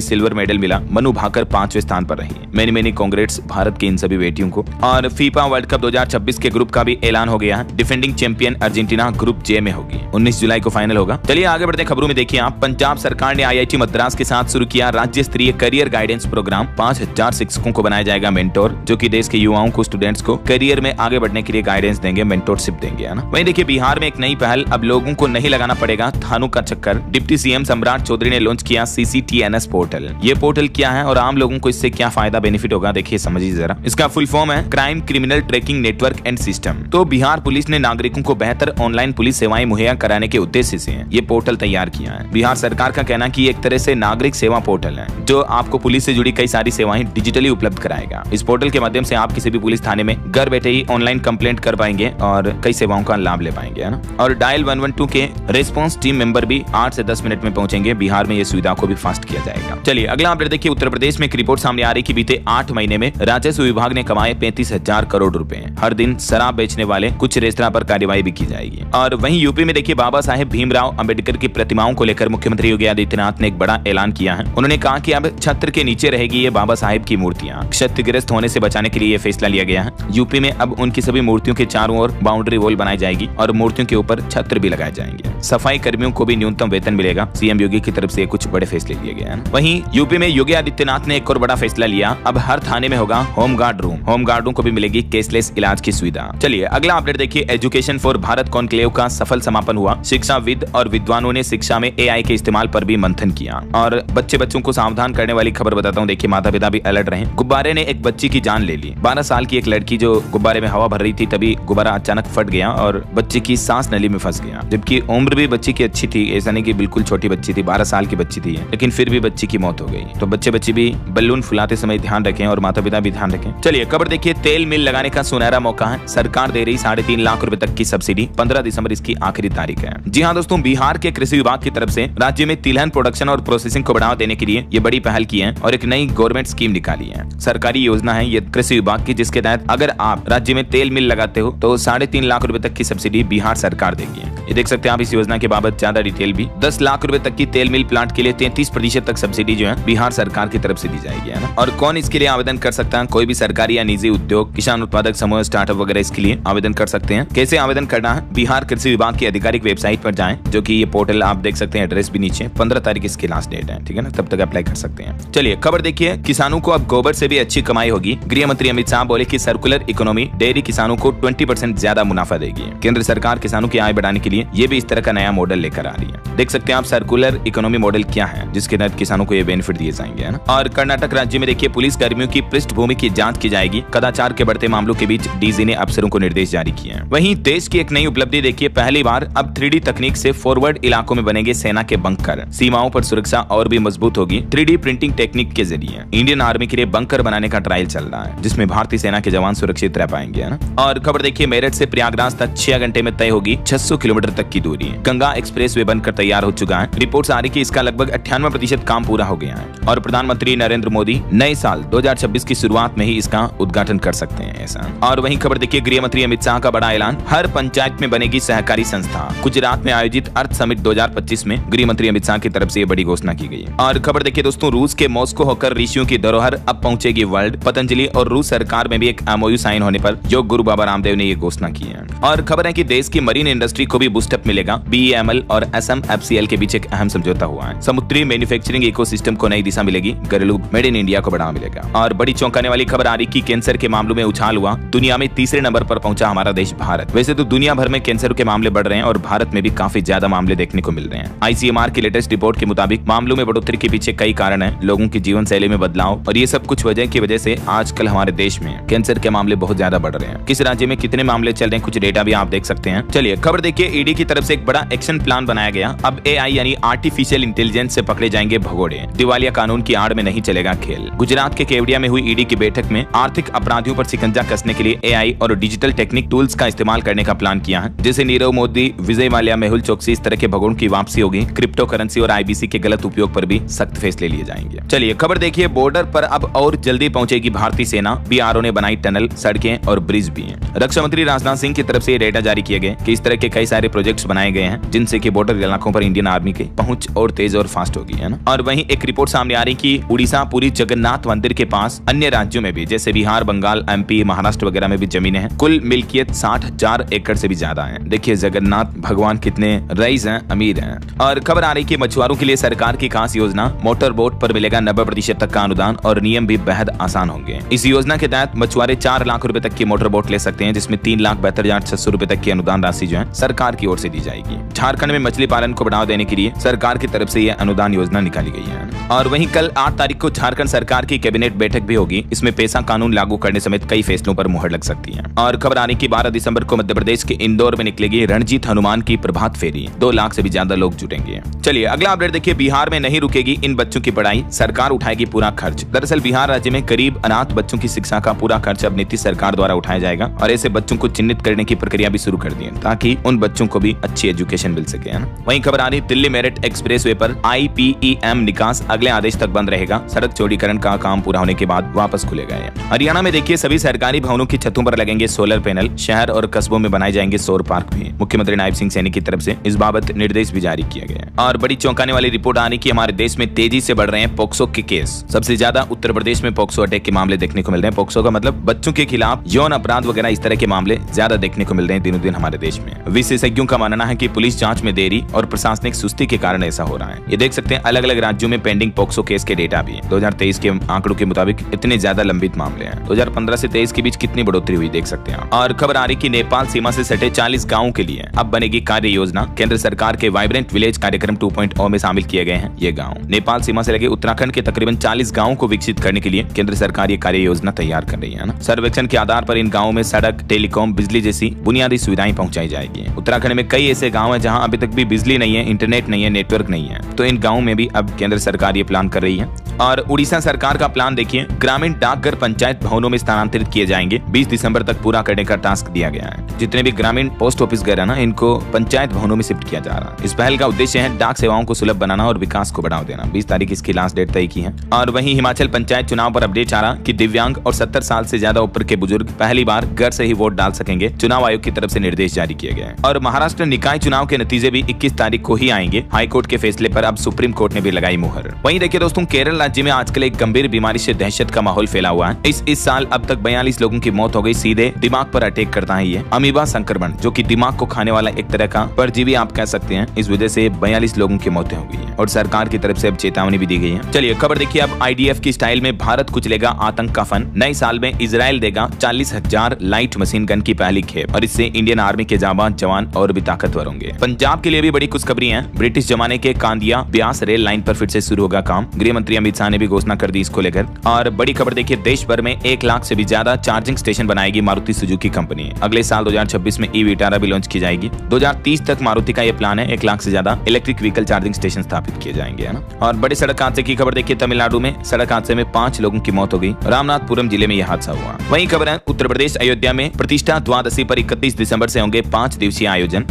सिल्वर मेडल मिला। मनु भाकर 5वें स्थान पर रही। मेनी कांग्रेट्स भारत की इन सभी बेटियों को। और फीफा वर्ल्ड कप 2026 के ग्रुप का भी ऐलान हो गया है। डिफेंडिंग चैंपियन अर्जेंटीना ग्रुप जे में होगी। 19 जुलाई को फाइनल होगा। चलिए आगे बढ़ते खबरों में देखिए आप। पंजाब सरकार ने आईआईटी मद्रास के साथ शुरू किया राज्य स्तरीय करियर गाइडेंस प्रोग्राम। 5000 शिक्षकों को बनाया जाएगा मेंटोर, जो कि देश के युवाओं को, स्टूडेंट्स को करियर में आगे बढ़ने के लिए गाइडेंस देंगे, मेंटोरशिप देंगे, है ना। वहीं देखिए बिहार में एक नई पहल, अब लोगों को नहीं लगाना पड़ेगा थानों का चक्कर। डिप्टी सीएम सम्राट चौधरी ने लॉन्च किया CCTNS पोर्टल। ये पोर्टल क्या है और आम लोगों को इससे क्या फायदा बेनिफिट होगा, देखिए समझिए जरा। इसका फुल फॉर्म है crime criminal tracking network and system. तो बिहार पुलिस ने नागरिकों को बेहतर ऑनलाइन पुलिस सेवाएं मुहैया कराने के उद्देश्य से ये पोर्टल तैयार किया है। बिहार सरकार का कहना है कि एक तरह से नागरिक सेवा पोर्टल है जो आपको पुलिस से जुड़ी कई सारी सेवाएं डिजिटली उपलब्ध कराएगा। इस पोर्टल के माध्यम से आप किसी भी पुलिस थाने में घर बैठे ही ऑनलाइन कंप्लेंट कर पाएंगे और कई सेवाओं का लाभ ले पाएंगे, है ना। और डायल 112 के रेस्पॉन्स टीम मेंबर भी 8 से 10 मिनट में पहुंचेंगे। बिहार में ये सुविधा को भी फास्ट किया जाएगा। चलिए अगला अपडेट देखिए। उत्तर प्रदेश में एक रिपोर्ट सामने आ रही कि बीते 8 महीने में राजस्व विभाग ने कमाए 35,000 करोड़ रुपए। हर दिन शराब बेचने वाले कुछ रेस्तरां पर कार्रवाई भी की जाएगी। और वहीं यूपी में देखिए बाबा साहेब भीमराव अंबेडकर की प्रतिमाओं को लेकर मुख्यमंत्री योगी आदित्यनाथ ने एक बड़ा ऐलान किया है। उन्होंने कहा कि अब छत्र के नीचे रहेगी ये बाबा साहेब की मूर्तियां। क्षतिग्रस्त होने से बचाने के लिए ये फैसला लिया गया है। यूपी में अब उनकी सभी मूर्तियों के चारों ओर बाउंड्री वॉल बनाई जाएगी और मूर्तियों के ऊपर छत्र भी लगाए जाएंगे। सफाई कर्मियों को भी न्यूनतम वेतन मिलेगा। सीएम योगी की तरफ से कुछ बड़े फैसले लिए गए हैं। वहीं यूपी में योगी आदित्यनाथ ने एक और बड़ा फैसला लिया। अब हर थाने में होगा होमगार्ड रूम। होमगार्डों को भी मिलेगी कैशलेस इलाज की सुविधा। चलिए अगला अपडेट देखिए। एजुकेशन फॉर भारत कॉन्क्लेव का सफल समापन हुआ। शिक्षाविद और विद्वानों ने शिक्षा में AI के इस्तेमाल पर भी मंथन किया। और बच्चों को सावधान करने वाली खबर बताता हूँ। देखिए माता पिता भी अलर्ट रहे। गुब्बारे ने एक बच्ची की जान ले ली। 12 साल की एक लड़की जो गुब्बारे में हवा भर रही थी, तभी गुब्बारा अचानक फट गया और बच्चे की सांस नली में फंस गया। जबकि उम्र भी बच्ची की अच्छी थी, ऐसा नहीं कि बिल्कुल छोटी बच्ची थी, 12 साल की बच्ची थी, लेकिन फिर भी बच्ची की मौत हो गई। तो बच्चे भी बलून फुलाते समय ध्यान रखें और माता पिता भी ध्यान रखें। चलिए खबर देखिए। तेल मिल लगाने का सुनहरा मौका है। सरकार दे रही 3.5 लाख रुपए तक की सब्सिडी। 15 दिसंबर इसकी आखिरी तारीख है। जी हाँ दोस्तों, बिहार के कृषि विभाग की तरफ से राज्य में तिलहन प्रोडक्शन और प्रोसेसिंग को बढ़ावा देने के लिए ये बड़ी पहल की है और एक नई गवर्नमेंट स्कीम निकाली है। सरकारी योजना है ये कृषि विभाग की, जिसके तहत अगर आप राज्य में तेल मिल लगाते हो तो 3.5 लाख रुपए तक की सब्सिडी बिहार सरकार देगी। ये देख सकते हैं आप इस योजना के बाबत ज्यादा डिटेल भी। 10 लाख रुपए तक की तेल मिल प्लांट के लिए 33% तक सब्सिडी जो है बिहार सरकार की तरफ से दी जाएगी, है ना। और कौन इसके लिए आवेदन कर सकता है? कोई भी सरकारी या निजी उद्योग, किसान उत्पादक समूह, स्टार्टअप वगैरह इसके लिए आवेदन कर सकते हैं। कैसे आवेदन करना है? बिहार कृषि विभाग की आधिकारिक वेबसाइट पर जाएं, जो कि ये पोर्टल आप देख सकते हैं, एड्रेस भी नीचे। 15 तारीख इसकी लास्ट डेट है, ठीक है ना, तब तक अप्लाई कर सकते हैं। चलिए खबर देखिए। किसानों को अब गोबर से भी अच्छी कमाई होगी। गृह मंत्री अमित शाह बोले कि सर्कुलर इकोनॉमी डेयरी किसानों को 20% ज्यादा मुनाफा देगी। केंद्र सरकार किसानों की आय बढ़ाने के लिए ये भी इस तरह का नया मॉडल लेकर आ रही है। देख सकते हैं आप सर्कुलर इकोनॉमी मॉडल क्या है, जिसके तहत किसानों को ये बेनिफिट दिए जाएंगे, है ना। और कर्नाटक राज्य में देखिए पुलिस कर्मियों की पृष्ठभूमि की जांच की जाएगी। कदाचार के बढ़ते मामलों के बीच डीजी ने अफसरों को निर्देश जारी किए हैं। वहीं देश की एक नई उपलब्धि देखिए। पहली बार अब 3D तकनीक से फॉरवर्ड इलाकों में बनेंगे सेना के बंकर। सीमाओं पर सुरक्षा और भी मजबूत होगी 3D प्रिंटिंग टेक्निक के जरिए। इंडियन आर्मी के लिए बंकर बनाने का ट्रायल चल रहा है, जिसमें भारतीय सेना के जवान सुरक्षित रह पाएंगे, है ना। और खबर देखिए। मेरठ से प्रयागराज तक 6 घंटे में तय होगी 600 किलोमीटर तक की दूरी। गंगा एक्सप्रेस वे बनकर तैयार हो चुका है। रिपोर्ट आ रही कि इसका लगभग 98% काम पूरा हो गया है और प्रधानमंत्री नरेंद्र मोदी नए साल 2026 की शुरुआत में ही इसका उद्घाटन कर सकते हैं, ऐसा। और वहीं खबर देखिए। गृह मंत्री अमित शाह का बड़ा ऐलान। हर पंचायत में बनेगी सहकारी संस्था। गुजरात में आयोजित अर्थ समिट 2025 में गृह मंत्री अमित शाह की तरफ से बड़ी घोषणा की गई। और खबर देखिए दोस्तों। रूस के मॉस्को होकर ऋषियों की धरोहर अब पहुंचेगी वर्ल्ड। पतंजलि और रूस सरकार में भी एक MOU साइन होने पर योग गुरु बाबा रामदेव ने ये घोषणा की है। और खबर है कि देश की मरीन इंडस्ट्री को भी बूस्टअप मिलेगा। BEML और SMFCL के बीच एक अहम समझौता हुआ है। समुद्री मैन्युफैक्चरिंग इकोसिस्टम को नई दिशा मिलेगी। घरेलू मेड इन इंडिया को बढ़ावा मिलेगा। और बड़ी चौंकाने वाली खबर आ रही कि कैंसर के मामलों में उछाल हुआ। दुनिया में तीसरे नंबर पर पहुंचा हमारा देश भारत। वैसे तो दुनिया भर में कैंसर के मामले बढ़ रहे हैं और भारत में भी काफी ज्यादा मामले देखने को मिल रहे हैं। ICMR की लेटेस्ट रिपोर्ट के मुताबिक मामलों में बढ़ोतरी के पीछे कई कारण हैं। लोगों की जीवन शैली में बदलाव और ये सब कुछ वजह की वजह से आजकल हमारे देश में कैंसर के मामले बहुत ज्यादा बढ़ रहे हैं। किस राज्य में कितने मामले चल रहे हैं, कुछ डेटा भी आप देख सकते हैं। चलिए खबर देखिए। ED की तरफ से एक बड़ा एक्शन प्लान बनाया गया। अब AI AI यानी आर्टिफिशियल इंटेलिजेंस से पकड़े जाएंगे भगोड़े। दिवालिया कानून की आड़ में नहीं चलेगा खेल। गुजरात के केवड़िया में हुई ईडी की बैठक में आर्थिक अपराधियों पर शिकंजा कसने के लिए AI और डिजिटल टेक्निक टूल्स का इस्तेमाल करने का प्लान किया है, जैसे नीरव मोदी, विजय माल्या, मेहुल चोकसी, इस तरह के भगोड़ों की वापसी होगी। क्रिप्टो करेंसी और IBC के गलत उपयोग पर भी सख्त फैसले लिए जाएंगे। चलिए खबर देखिए, बॉर्डर पर अब और जल्दी पहुंचेगी भारतीय सेना। BRO ने बनाई टनल, सड़कें और ब्रिज भी हैं। रक्षा मंत्री राजनाथ सिंह की तरफ से डेटा जारी किए गए कि इस तरह के कई सारे प्रोजेक्ट्स बनाए गए हैं, जिनसे कि बॉर्डर इलाकों पर इंडियन आर्मी की पहुंच और तेज और फास्ट होगी, है ना। और वहीं एक रिपोर्ट सामने आ रही कि उड़ीसा पुरी जगन्नाथ मंदिर के पास अन्य राज्यों में भी, जैसे बिहार, बंगाल, MP, महाराष्ट्र वगैरह में भी जमीनें हैं। कुल मिल्कियत 60,000 एकड़ से भी ज्यादा है। देखिए जगन्नाथ भगवान कितने रईस हैं, अमीर हैं। और खबर आ रही कि मछुआरों के लिए सरकार की खास योजना, मोटर बोट पर मिलेगा 90% तक का अनुदान और नियम भी बेहद आसान होंगे। इस योजना के तहत मछुआरे 4 लाख रुपए तक की मोटर बोट ले सकते हैं, जिसमें 3,72,600 रुपए तक की अनुदान राशि जो है सरकार की ओर से दी जाएगी। झारखंड में मछली पालन को बढ़ावा देने के लिए सरकार की तरफ से यह अनुदान योजना निकाली गई है। और वहीं कल 8 तारीख को झारखंड सरकार की कैबिनेट बैठक भी होगी। इसमें पेशा कानून लागू करने समेत कई फैसलों पर मुहर लग सकती है। और खबर आने की 12 दिसंबर को मध्य प्रदेश के इंदौर में निकलेगी रणजीत हनुमान की प्रभात फेरी। 2 लाख से भी ज्यादा लोग जुटेंगे। चलिए अगला अपडेट देखिए, बिहार में नहीं रुकेगी इन बच्चों की पढ़ाई, सरकार उठाएगी पूरा खर्च। दरअसल बिहार राज्य में करीब अनाथ बच्चों की शिक्षा का पूरा खर्च अब नीतीश सरकार द्वारा उठाया जाएगा और ऐसे बच्चों को चिन्हित करने की प्रक्रिया भी शुरू कर दी है, ताकि उन बच्चों को भी अच्छी एजुकेशन मिल सके, है ना। वहीं खबर आ रही, दिल्ली मेरठ एक्सप्रेसवे पर IPEM निकास अगले आदेश तक बंद रहेगा। सड़क चौड़ीकरण का काम पूरा होने के बाद वापस खुलेगा। हरियाणा में देखिए सभी सरकारी भवनों की छतों पर लगेंगे सोलर पैनल। शहर और कस्बों में बनाए जाएंगे सौर पार्क भी। मुख्यमंत्री नायब सिंह सैनी की तरफ से इस बाबत निर्देश भी जारी किया गया है। और बड़ी चौंकाने वाली रिपोर्ट आने की, हमारे देश में तेजी से बढ़ रहे हैं पोक्सो के केस। सबसे ज्यादा उत्तर प्रदेश में पोक्सो अटैक के मामले देखने को मिल रहे हैं। पोक्सो का मतलब बच्चों के खिलाफ यौन अपराध वगैरह, इस तरह के मामले ज्यादा देखने को मिल रहे हैं दिनों दिन हमारे देश में। विशेषज्ञों का मानना है कि पुलिस जांच में देरी और प्रशासनिक सुस्ती के कारण ऐसा हो रहा है। ये देख सकते हैं अलग अलग राज्यों में पेंडिंग पोक्सो केस के डेटा भी है। 2023 के आंकड़ों के मुताबिक इतने ज्यादा लंबित मामले हैं। 2015 से 23 के बीच कितनी बढ़ोतरी हुई देख सकते हैं। और खबर आ रही कि नेपाल सीमा से सटे 40 गाँव के लिए अब बनेगी कार्य योजना। केंद्र सरकार के वाइब्रेंट विलेज कार्यक्रम 2.0 में शामिल किए गए हैं ये गाँव। नेपाल सीमा से लगे उत्तराखंड के तकरीबन 40 गाँवों को विकसित करने के लिए केंद्र सरकार ये कार्य योजना तैयार कर रही है ना। सर्वेक्षण के आधार पर इन गाँवों में सड़क, टेलीकॉम, बिजली जैसी बुनियादी सुविधाएं पहुंचाई जाएगी। उत्तराखंड में कई ऐसे गाँव हैं जहां अभी तक भी बिजली नहीं है, इंटरनेट नहीं है, नेटवर्क नहीं है, तो इन गाँवों में भी अब केंद्र सरकार ये प्लान कर रही है। और उड़ीसा सरकार का प्लान देखिए, ग्रामीण डाकघर पंचायत भवनों में स्थानांतरित किए जाएंगे। 20 दिसंबर तक पूरा करने का टास्क दिया गया है। जितने भी ग्रामीण पोस्ट ऑफिस घर है ना, इनको पंचायत भवनों में शिफ्ट किया जा रहा है। इस पहल का उद्देश्य है डाक सेवाओं को सुलभ बनाना और विकास को बढ़ावा देना। 20 तारीख इसकी लास्ट डेट तय की है। और वहीं हिमाचल पंचायत चुनाव पर अपडेट आ रहा कि दिव्यांग और 70 साल से ज्यादा ऊपर के बुजुर्ग पहली बार घर से ही वोट डाल सकेंगे। चुनाव आयोग की तरफ से निर्देश जारी किए गए। और महाराष्ट्र निकाय चुनाव के नतीजे भी 21 तारीख को ही आएंगे। हाईकोर्ट के फैसले पर अब सुप्रीम कोर्ट ने भी लगाई मुहर। वहीं देखिए दोस्तों, केरल राज्य में आजकल एक गंभीर बीमारी से दहशत का माहौल फैला हुआ है। इस साल अब तक 42 लोगों की मौत हो गई। सीधे दिमाग पर अटैक करता है ये अमीबा संक्रमण, जो कि दिमाग को खाने वाला एक तरह का परजीवी आप कह सकते हैं। इस वजह से 42 लोगों की मौतें हो गई है और सरकार की तरफ से अब चेतावनी भी दी गई है। चलिए खबर देखिए, अब IDF की स्टाइल में भारत कुचलेगा आतंक का फन। नए साल में इजराइल देगा 40,000 लाइट मशीन गन की पहली खेप और इससे इंडियन आर्मी के जाबाज जवान और भी ताकतवर होंगे। पंजाब के लिए भी बड़ी खुशखबरी है। ब्रिटिश जमाने के कांदिया ब्यास रेल लाइन पर फिर से शुरू होगा काम। गृह मंत्री अमित शाह ने भी घोषणा कर दी इसको लेकर। और बड़ी खबर देखिए, देश भर में 1 लाख से भी ज्यादा चार्जिंग स्टेशन बनाएगी मारुति सुजुकी कंपनी। अगले साल 2026 में ई-विटारा भी लॉन्च की जाएगी। 2030 तक मारुति का यह प्लान है 1 लाख से ज्यादा इलेक्ट्रिक व्हीकल चार्जिंग स्टेशन स्थापित किए जाएंगे, है ना। और बड़े सड़क हादसे की खबर देखिए, तमिलनाडु में सड़क हादसे में 5 लोगों की मौत हो गई। रामनाथपुरम जिले में यह हादसा हुआ। वहीं खबर है, उत्तर प्रदेश अयोध्या में प्रतिष्ठा द्वादशी पर 31 दिसंबर से होंगे 5 दिवसीय आयोजन।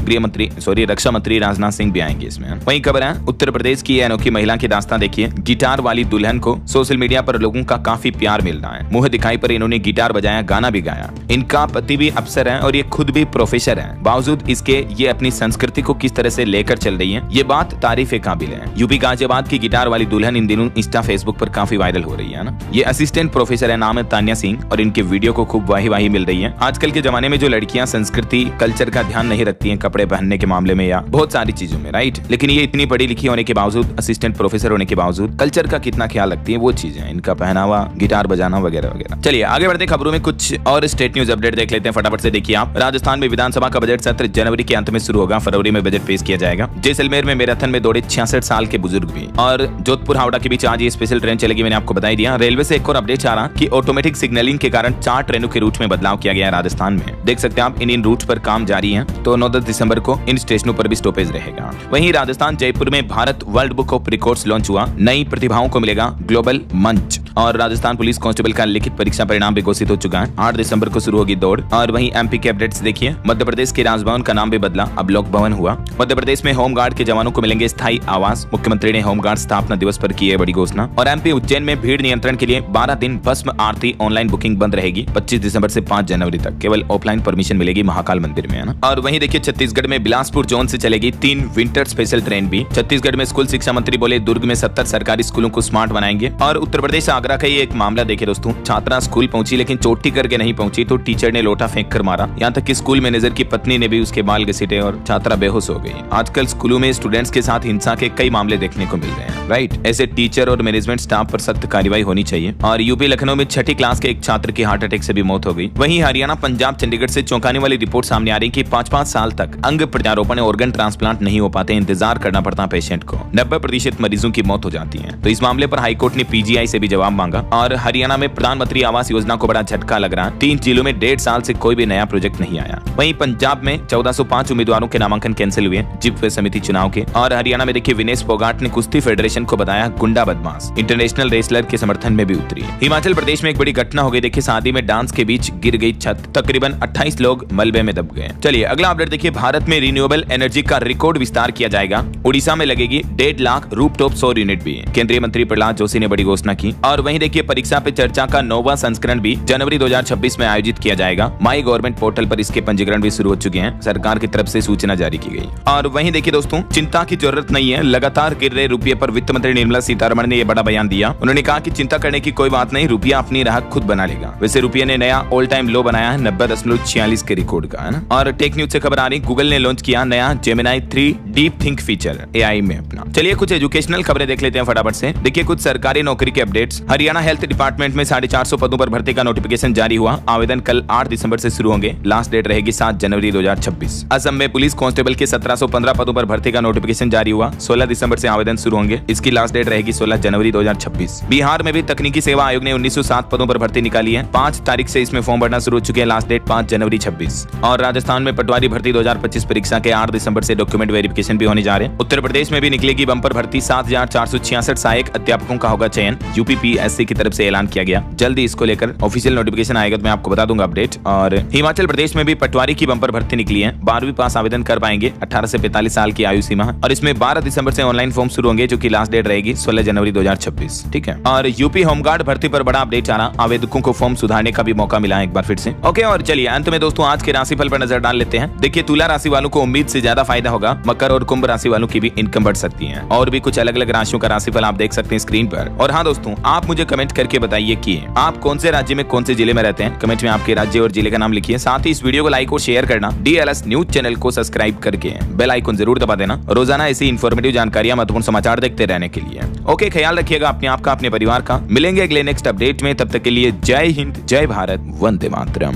रक्षा मंत्री राजनाथ सिंह भी आएंगे इसमें। वहीं खबर है, उत्तर प्रदेश की अनोखी महिला की दास्तां देखिए। गिटार वाली दुल्हन को सोशल मीडिया पर लोगों का काफी प्यार मिल रहा है। मुंह दिखाई पर इन्होंने गिटार बजाया, गाना भी गाया। इनका पति भी अफसर है और ये खुद भी प्रोफेसर है। बावजूद इसके ये अपनी संस्कृति को किस तरह से लेकर चल रही है, ये बात तारीफ काबिल है। यूपी गाजियाबाद की गिटार वाली दुल्हन इन दिनों इंस्टा फेसबुक पर काफी वायरल हो रही है ना। ये असिस्टेंट प्रोफेसर है, नाम है तान्या सिंह और इनके वीडियो को खूब वाही मिल रही है। आजकल के जमाने में जो लड़कियां संस्कृति कल्चर का ध्यान नहीं रखती हैं कपड़े पहनने के मामले में या बहुत सारी चीजों में, राइट, लेकिन ये इतनी पढ़ी लिखी होने के बावजूद, असिस्टेंट प्रोफेसर होने के बावजूद कल्चर का कितना अपना ख्याल रखती है, वो चीजें, इनका पहनावा, गिटार बजाना वगैरह वगैरह। चलिए आगे बढ़ते खबरों में कुछ और स्टेट न्यूज अपडेट देख लेते हैं फटाफट से। देखिए आप, राजस्थान में विधानसभा का बजट सत्र जनवरी के अंत में शुरू होगा, फरवरी में बजट पेश किया जाएगा। जैसलमेर में मैराथन में दौड़े 66 साल के बुजुर्ग भी। और जोधपुर हावड़ा के बीच आज ये स्पेशल ट्रेन चलेगी, मैंने आपको बता दिया। रेलवे से एक और अपडेट आ रहा कि ऑटोमेटिक सिग्नलिंग के कारण 4 ट्रेनों के रूट में बदलाव किया गया है राजस्थान में। देख सकते हैं आप, इन रूट पर काम जारी है, तो 9-10 दिसंबर को इन स्टेशनों पर भी स्टॉपेज रहेगा। वहीं राजस्थान जयपुर में Bharat world book of records launch हुआ, नई प्रतिभाओं को मिलेगा ग्लोबल मंच। और राजस्थान पुलिस कांस्टेबल का लिखित परीक्षा परिणाम भी घोषित हो चुका है, 8 दिसंबर को शुरू होगी दौड़। और वहीं एमपी के अपडेट्स देखिए, मध्य प्रदेश के राजभवन का नाम भी बदला, अब लोक भवन हुआ। मध्य प्रदेश में होमगार्ड के जवानों को मिलेंगे स्थायी आवास, मुख्यमंत्री ने होमगार्ड स्थापना दिवस पर की है बड़ी घोषणा। और एमपी उज्जैन में भीड़ नियंत्रण के लिए 12 दिन भस्म आरती ऑनलाइन बुकिंग बंद रहेगी, 25 दिसंबर से 5 जनवरी तक केवल ऑफलाइन परमिशन मिलेगी महाकाल मंदिर में, है ना। और वहीं देखिए, छत्तीसगढ़ में बिलासपुर जोन से चलेगी 3 विंटर स्पेशल ट्रेन भी। छत्तीसगढ़ में स्कूल शिक्षा मंत्री बोले दुर्ग में 70 सरकारी स्कूलों को स्मार्ट बनाएंगे। और उत्तर प्रदेश आगरा का ये एक मामला देखिए दोस्तों, छात्रा स्कूल पहुंची लेकिन चोटी करके नहीं पहुंची, तो टीचर ने लोटा फेंक कर मारा। यहाँ तक कि स्कूल मैनेजर की पत्नी ने भी उसके बाल घसीटे और छात्रा बेहोश हो गई। आजकल स्कूलों में स्टूडेंट्स के साथ हिंसा के कई मामले देखने को मिल रहे हैं, राइट। ऐसे टीचर और मैनेजमेंट स्टाफ पर सख्त कार्रवाई होनी चाहिए। और यूपी लखनऊ में 6ठी क्लास के एक छात्र की हार्ट अटैक से भी मौत हो गई। वहीं हरियाणा, पंजाब, चंडीगढ़ से चौंकाने वाली रिपोर्ट सामने आ रही कि 5-5 साल तक अंग प्रत्यारोपण ऑर्गन ट्रांसप्लांट नहीं हो पाते, इंतजार करना पड़ता पेशेंट को। 90% मरीजों की मौत हो जाती है। तो इस मामले पर हाईकोर्ट ने पीजीआई से भी जवाब मांगा। और हरियाणा में प्रधानमंत्री आवास योजना को बड़ा झटका लग रहा है, 3 जिलों में 1.5 साल से कोई भी नया प्रोजेक्ट नहीं आया। वहीं पंजाब में 1405 उम्मीदवारों के नामांकन कैंसिल हुए जिप समिति चुनाव के। और हरियाणा में देखिए, विनेश फोगाट ने कुश्ती फेडरेशन को बताया गुंडा बदमाश, इंटरनेशनल रेसलर के समर्थन में भी उतरी। हिमाचल प्रदेश में एक बड़ी घटना हो गई, देखिए शादी में डांस के बीच गिर गई छत, तकरीबन 28 लोग मलबे में दब गए। चलिए अगला अपडेट देखिए, भारत में रिन्यूएबल एनर्जी का रिकॉर्ड विस्तार किया जाएगा, उड़ीसा में लगेगी 1.5 लाख रूफटॉप सौर यूनिट भी। केंद्रीय मंत्री प्रहलाद जोशी ने बड़ी घोषणा की। और वहीं देखिए, परीक्षा पे चर्चा का 9वां संस्करण भी जनवरी 2026 में आयोजित किया जाएगा। माई गवर्नमेंट पोर्टल पर इसके पंजीकरण भी शुरू हो चुके हैं, सरकार की तरफ से सूचना जारी की गई। और वहीं देखिए दोस्तों, चिंता की जरूरत नहीं है, लगातार गिर रहे रुपये पर वित्त मंत्री निर्मला सीतारमण ने यह बड़ा बयान दिया। उन्होंने कहा कि चिंता करने की कोई बात नहीं, रुपया अपनी राह खुद बना लेगा। वैसे रुपये ने नया ऑल टाइम लो बनाया है, 90.46 के रिकॉर्ड का, है ना। और टेक न्यूज से खबर आ रही, गूगल ने लॉन्च किया नया Gemini 3 deep think feature AI में अपना। चलिए कुछ एजुकेशनल खबरें देख लेते हैं फटाफट से। देखिए कुछ सरकारी नौकरी के अपडेट्स। हरियाणा हेल्थ डिपार्टमेंट में 450 पदों पर भर्ती का नोटिफिकेशन जारी हुआ। आवेदन कल 8 दिसंबर से शुरू होंगे, लास्ट डेट रहेगी 7 जनवरी 2026। असम में पुलिस कांस्टेबल के 1715 पदों पर भर्ती का नोटिफिकेशन जारी हुआ, 16 दिसंबर से आवेदन शुरू होंगे, इसकी लास्ट डेट रहेगी 16 जनवरी 2026। बिहार में भी तकनीकी सेवा आयोग ने 1907 पदों पर भर्ती निकाली है, 5 तारीख से इसमें फॉर्म भरना शुरू हो चुके हैं, लास्ट डेट 5 जनवरी 26। और राजस्थान में पटवारी भर्ती 2025 परीक्षा के 8 दिसंबर से डॉक्यूमेंट वेरिफिकेशन भी होने जा रहे हैं। उत्तर प्रदेश में भी निकलेगी बंपर भर्ती, 7466 सहायक अध्यापकों का होगा चयन, यूपीपीएससी की तरफ से ऐलान किया गया। जल्दी इसको लेकर ऑफिशियल नोटिफिकेशन आएगा तो मैं आपको बता दूंगा अपडेट। और हिमाचल प्रदेश में भी पटवारी की बंपर भर्ती निकली है, 12वीं पास आवेदन कर पाएंगे, 18 से 45 साल की आयु सीमा। और इसमें 12 दिसंबर से ऑनलाइन फॉर्म शुरू होंगे, जो की लास्ट डेट रहेगी 16 जनवरी 2026। ठीक है। और यूपी होमगार्ड भर्ती पर बड़ा अपडेट आ रहा, आवेदकों को फॉर्म सुधारने का भी मौका मिला है एक बार फिर से। ओके, और चलिए अंत में दोस्तों आज के राशिफल पर नजर डाल लेते हैं। देखिए तुला राशि वालों को उम्मीद से ज्यादा फायदा होगा, मकर और कुंभ राशि वालों की भी इनकम बढ़ सकती है। और भी कुछ अलग अलग राशियों का राशिफल आप देख सकते हैं स्क्रीन पर। और हाँ दोस्तों, आप मुझे कमेंट करके बताइए कि आप कौन से राज्य में कौन से जिले में रहते हैं। कमेंट में आपके राज्य और जिले का नाम लिखिए। साथ ही इस वीडियो को लाइक और शेयर करना, डीएलएस न्यूज चैनल को सब्सक्राइब करके बेल आइकन जरूर दबा देना, रोजाना ऐसी इन्फॉर्मेटिव जानकारियां, महत्वपूर्ण समाचार देखते रहने के लिए। ओके, ख्याल रखिएगा अपने आप का, अपने परिवार का। मिलेंगे अगले नेक्स्ट अपडेट में, तब तक के लिए जय हिंद, जय भारत, वंदे मातरम।